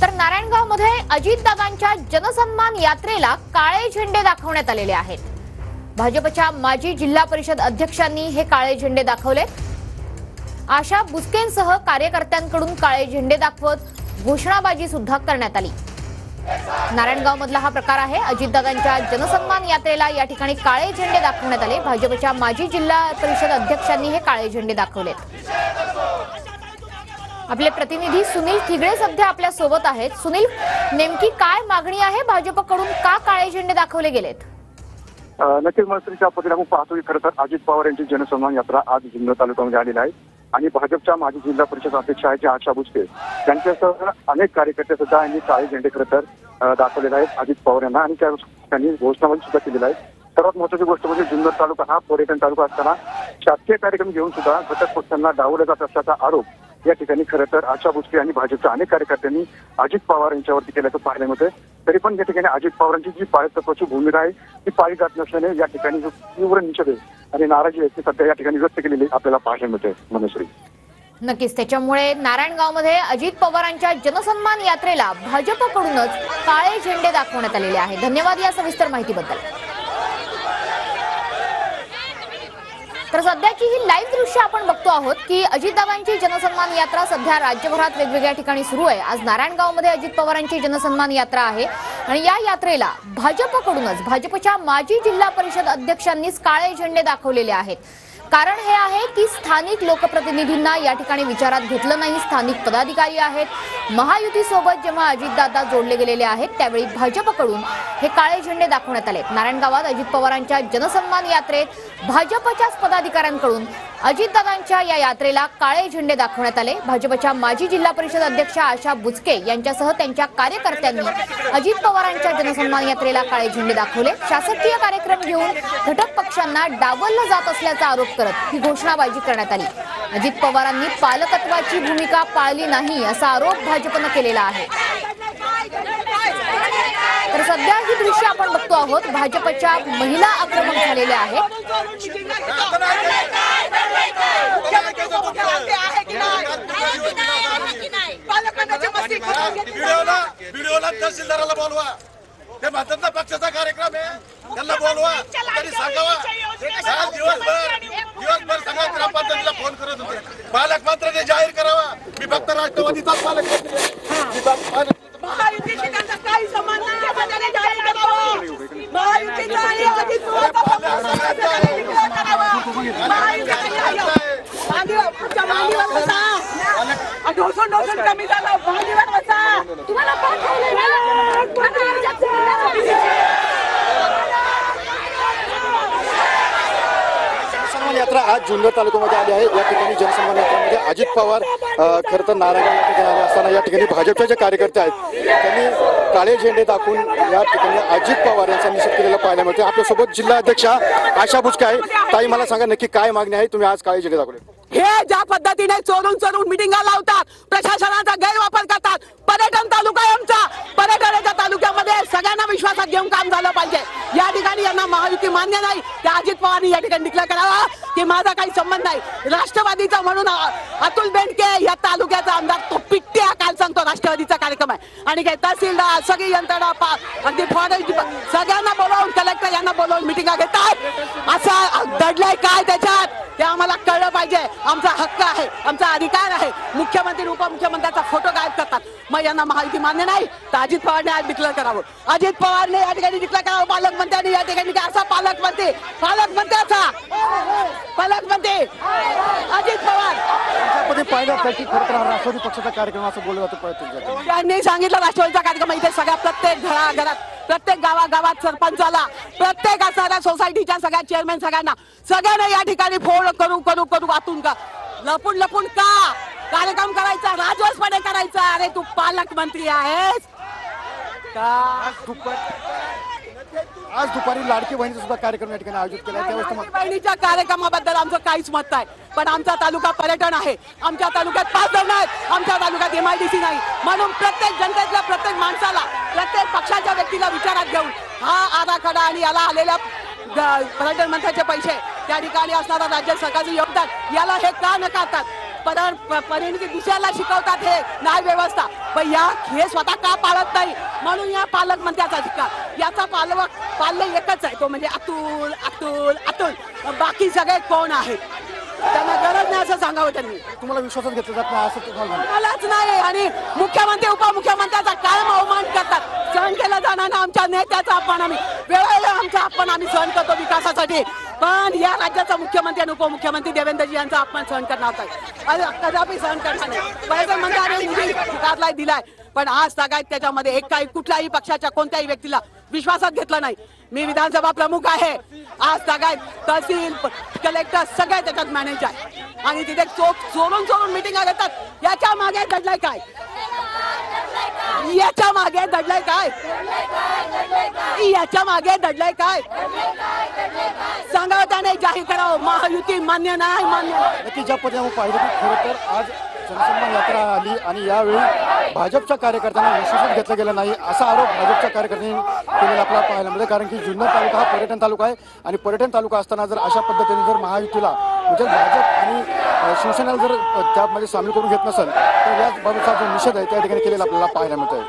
तर नारायणगावमध्ये अजितदादांच्या जनसन्मान यात्रेला काळे झेंडे दाखवण्यात आलेले आहेत। भाजपच्या माजी जिल्हा परिषद अध्यक्षांनी हे काळे झेंडे दाखवले। आशा बुचकेंसह कार्यकर्त्यांकडून काळे झेंडे दाखवत घोषणाबाजी सुद्धा करण्यात आली। नारायणगावमधला हा प्रकार आहे। अजितदादांच्या जनसन्मान यात्रेला या ठिकाणी काळे झेंडे दाखवण्यात आले। भाजपच्या माजी जिल्हा परिषद अध्यक्षांनी हे काळे झेंडे दाखवले। आपले प्रतिनिधी सुनील थिगळे सध्या आपल्या सोबत आहेत। सुनील, नेमकी काय मागणी आहे? भाजपकडून का काळे झेंडे दाखवले गेलेत? नक्कीच मंत्रीच्या पद्धतीने आपण पाहतो की खरं तर अजित पवार यांची जनसन्मान यात्रा आज जुन्नर तालुक्यामध्ये आलेली आहे आणि भाजपच्या माजी जिल्हा परिषद अध्यक्ष आहेत आशा बुचके त्यांच्यासह अनेक कार्यकर्ते सुद्धा यांनी काळे झेंडे खरं तर दाखवलेले आहेत अजित पवार यांना आणि त्यांनी घोषणाबाजी सुद्धा केलेला आहे। सर्वात महत्त्वाची गोष्ट म्हणजे जुन्नर तालुका हा पर्यटन तालुका असताना शासकीय कार्यक्रम घेऊन सुद्धा घटक पक्षांना डावलला जात असल्याचा आरोप या ठिकाणी खरं तर आशा बुचके आणि भाजपच्या अनेक कार्यकर्त्यांनी अजित पवार यांच्यावरती केल्याचं पाहायला मिळतं। तरी पण या ठिकाणी अजित पवारांची जी पाळतत्वाची भूमिका आहे ती पाळली जात नसल्याने या ठिकाणी जो तीव्र निषेध आणि नाराजी आहे ती सध्या या ठिकाणी व्यक्त केलेली आपल्याला पाहायला मिळते। मनश्री, नक्कीच त्याच्यामुळे नारायणगावमध्ये अजित पवारांच्या जनसन्मान यात्रेला भाजपकडूनच काळे झेंडे दाखवण्यात आलेले आहेत। धन्यवाद या सविस्तर माहितीबद्दल। तर सध्याची ही लाईव्ह दृश्य आपण बघतो आहोत की अजितदादांची जनसन्मान यात्रा सध्या राज्यभरात वेगवेगळ्या ठिकाणी सुरू आहे। आज नारायणगावमध्ये अजित पवारांची जनसन्मान यात्रा आहे आणि या यात्रेला भाजपकडूनच भाजपच्या माजी जिल्हा परिषद अध्यक्षांनीच काळे झेंडे दाखवलेले आहेत। कारण हे आहे की स्थानिक लोकप्रतिनिधींना या ठिकाणी विचारात घेतलं नाही। स्थानिक पदाधिकारी आहेत। महायुतीसोबत जेव्हा अजितदादा जोडले गेलेले आहेत त्यावेळी भाजपकडून हे काळे झेंडे दाखवण्यात आले। नारायणगावात अजित पवारांच्या जनसन्मान यात्रेत भाजपच्याच पदाधिकाऱ्यांकडून अजितदादांच्या या यात्रेला काळे झेंडे दाखवण्यात आले। भाजपच्या माजी जिल्हा परिषद अध्यक्ष आशा बुचके यांच्यासह त्यांच्या कार्यकर्त्यांनी अजित पवारांच्या जनसन्मान यात्रेला काळे झेंडे दाखवले। शासकीय कार्यक्रम घेऊन घटक पक्षांना डावललं जात असल्याचा आरोप करत ही घोषणाबाजी करण्यात आली। अजित पवारांनी पालकत्वाची भूमिका पाळली नाही असा आरोप भाजपनं केलेला आहे। तर सध्या ही दृश्य आपण बघतो आहोत। भाजपच्या महिला आक्रमक झालेल्या आहेत। तहसीलदाराला बोलवा, ते म्हणतात ना पक्षाचा कार्यक्रम आहे त्यांना बोलवा, तरी सांगावा। दिवसभर सगळ्या ग्रामपंचायतीला फोन करत होते, पालकमंत्र्यांनी जाहीर करावा मी फक्त राष्ट्रवादीचाच पालकमंत्री। महायुतीशी त्यांचा काही संबंध नाही, त्याने जाहीर करावं। महायुतीचा आणि अजित पवारचा मांडीवर बसा, ढोसून कमी झालं, मांडीवर बसा। तुम्हाला यात्रा आज जुन्नर तालुक्यामध्ये आली आहे। या ठिकाणी जनसन्मान यात्रेमध्ये अजित पवार खरं तर नारायणगाव या ठिकाणी आले असताना या ठिकाणी भाजपचे जे कार्यकर्ते आहेत त्यांनी काळे झेंडे दाखवून या ठिकाणी अजित पवार यांचा निषेध केलेला पाहायला मिळते। आपल्यासोबत जिल्हा अध्यक्षा आशा बुचके आहे। ताई, मला सांगा नक्की काय मागणी आहे? तुम्ही आज काळे झेंडे दाखवले। हे ज्या पद्धतीने चोरून मिटिंगा लावतात, प्रशासनाचा गैरवापर करतात। पर्यटन तालुका आहे आमचा, पर्यटनाच्या तालुक्यामध्ये सगळ्यांना विश्वासात घेऊन काम झालं पाहिजे। या ठिकाणी यांना महायुती मान्य नाही, त्या अजित पवारांनी या ठिकाणी डिक्लेअर करावा की माझा काही संबंध नाही। राष्ट्रवादीचा म्हणून अतुल बेनके या तालुक्याचा आमदार तो पिट्ट्या काल सांगतो राष्ट्रवादीचा कार्यक्रम आहे आणि काय तहसीलदार सगळी यंत्रणा अगदी फॉरेस्ट सगळ्यांना बोलावून कलेक्टर यांना बोलावून मिटिंगा घेतात। असा दडलाय काय त्याच्यात ते आम्हाला कळलं पाहिजे। आमचा हक्क आहे, आमचा अधिकार आहे। मुख्यमंत्री उपमुख्यमंत्र्यांचा फोटो गायब करतात, मग यांना महायुती मान्य नाही तर अजित पवारने आज डिक्लेअर करावं। अजित पवारने या ठिकाणी डिक्लेअर करावं, पालकमंत्र्यांनी या ठिकाणी असा पालकमंत्री अजित पवार पाहिलं की खरं तर राष्ट्रवादी पक्षाचा कार्यक्रम असं बोललं जातं। त्यांनी सांगितलं राष्ट्रवादीचा कार्यक्रम इथे सगळ्या प्रत्येक घराघरात प्रत्येक गावागावात सरपंचाला प्रत्येक असणाऱ्या सोसायटीच्या सगळ्या चेअरमॅन सगळ्यांना या ठिकाणी फोन करू आतून का लपून का कार्यक्रम करायचा, राजवसपणे करायचा। अरे तू पालकमंत्री आहेस का? आज दुपारी लाडकी बहिणीचा सुद्धा कार्यक्रम या ठिकाणी आयोजित केला। लाडकी बहिणीच्या कार्यक्रमाबद्दल आमचं काहीच मत नाही, पण आमचा तालुका पर्यटन आहे। आमच्या तालुक्यात 5 धरणं आहेत, आमच्या तालुक्यात MIDC नाही, म्हणून प्रत्येक जनतेतल्या प्रत्येक माणसाला प्रत्येक पक्षाच्या व्यक्तीला विचारात घेऊन हा आराखडा आणि याला आलेल्या पर्यटन मंत्र्याचे पैसे त्या ठिकाणी असणारा राज्य सरकारचं योगदान याला हे का नकारतात? परिणिती दुसऱ्याला शिकवतात हे न्याय व्यवस्था, पण हे स्वतः का पाळत नाही म्हणून या पालकमंत्र्याचा अधिकार. याचा पाल्य एकच आहे, तो म्हणजे अतुल अतुल अतुल. बाकी सगळे कोण आहेत त्यांना गरज नाही असं सांगावं त्यांनी. तुम्हाला विश्वासात घेतलं जात नाही असं तुम्हाला म्हणलं. मलाच नाही. आणि मुख्यमंत्री उपमुख्यमंत्र्याचा कायम अवमान करतात. सहन केलं जाणार ना आमच्या नेत्याचा अपमान, आम्ही वेळोवेळी आमचा अपमान आम्ही सहन करतो विकासासाठी, पण या राज्याचा मुख्यमंत्री आणि उपमुख्यमंत्री देवेंद्रजी यांचा अपमान सहन करणार नाही, कदापि सहन करणार नाही. पहिले मंत्र्याने निधी स्वीकारलाय दिलाय, पण आज तागायत त्याच्यामध्ये कुठल्याही पक्षाच्या कोणत्याही व्यक्तीला विश्वासात घेतलं नाही. मी विधानसभा प्रमुख आहे, आज तागायत तहसील कलेक्टर सगळे त्याच्यात मॅनेज आहे आणि तिथे चोरून मिटिंग घेतात. याच्या मागे दडलंय काय? याच्या मागे दडलंय काय? याच्या मागे दडलंय काय? सांगावं त्याने, जाहीर करावं महायुती मान्य नाही मान्य. नक्की ज्या पद्धतीने आपण पाहिलं की खरं तर आज जनसन्मान यात्रा आली आणि यावेळी भाजपच्या कार्यकर्त्यांना विश्वासात घेतलं गेलं नाही असा आरोप भाजपच्या कार्यकर्त्यांनी केलेला आपल्याला पाहायला मिळते. कारण की जुन्नर तालुका हा पर्यटन तालुका आहे आणि पर्यटन तालुका असताना जर अशा पद्धतीने जर महायुतीला म्हणजे भाजप आणि शिवसेनेला जर त्यामध्ये सामील करून घेत नसेल तर याच बाबतीचा जो निषेध आहे त्या ठिकाणी केलेला आपल्याला पाहायला मिळतोय.